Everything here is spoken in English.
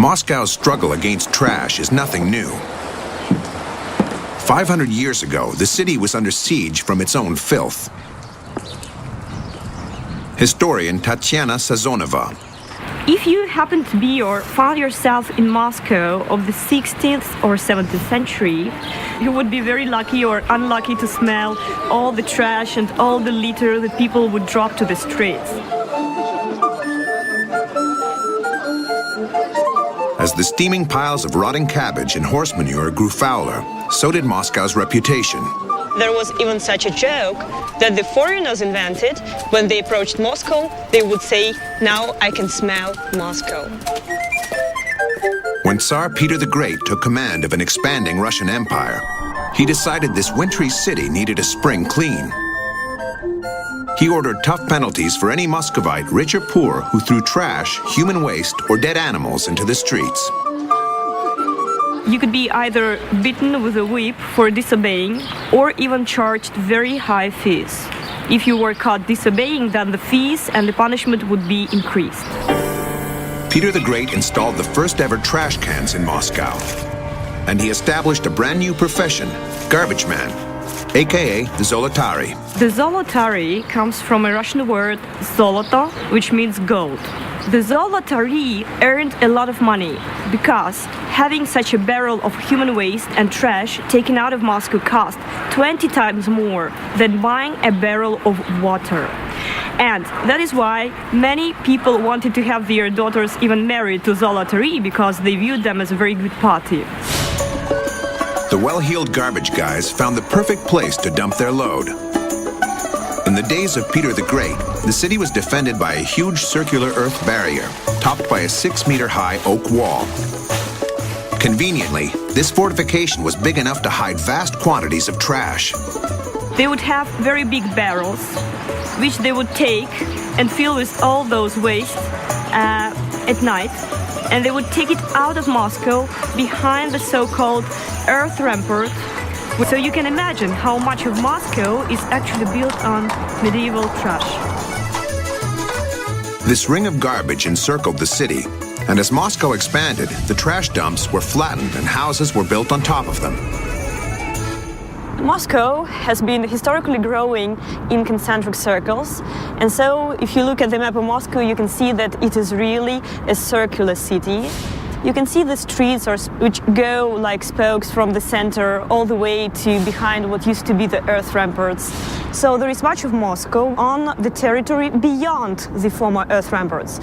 Moscow's struggle against trash is nothing new. 500 years ago, the city was under siege from its own filth. Historian Tatiana Sazonova. If you happen to be or found yourself in Moscow of the 16th or 17th century, you would be very lucky or unlucky to smell all the trash and all the litter that people would drop to the streets. As the steaming piles of rotting cabbage and horse manure grew fouler, so did Moscow's reputation. There was even such a joke that the foreigners invented. When they approached Moscow, they would say, "Now I can smell Moscow." When Tsar Peter the Great took command of an expanding Russian Empire, he decided this wintry city needed a spring clean. He ordered tough penalties for any Muscovite, rich or poor, who threw trash, human waste, or dead animals into the streets. You could be either beaten with a whip for disobeying or even charged very high fees. If you were caught disobeying, then the fees and the punishment would be increased. Peter the Great installed the first ever trash cans in Moscow. And he established a brand new profession, garbage man, aka the Zolotary. The Zolotary comes from a Russian word zoloto, which means gold. The Zolotary earned a lot of money because having such a barrel of human waste and trash taken out of Moscow cost 20 times more than buying a barrel of water. And that is why many people wanted to have their daughters even married to Zolotary, because they viewed them as a very good party. The well-heeled garbage guys found the perfect place to dump their load. In the days of Peter the Great, the city was defended by a huge circular earth barrier, topped by a 6-meter-high oak wall. Conveniently, this fortification was big enough to hide vast quantities of trash. They would have very big barrels, which they would take and fill with all those waste at night. And they would take it out of Moscow behind the so-called earth rampart. So you can imagine how much of Moscow is actually built on medieval trash. This ring of garbage encircled the city, and as Moscow expanded, the trash dumps were flattened and houses were built on top of them. Moscow has been historically growing in concentric circles, and so if you look at the map of Moscow, you can see that it is really a circular city. You can see the streets which go like spokes from the center all the way to behind what used to be the earth ramparts. So there is much of Moscow on the territory beyond the former earth ramparts.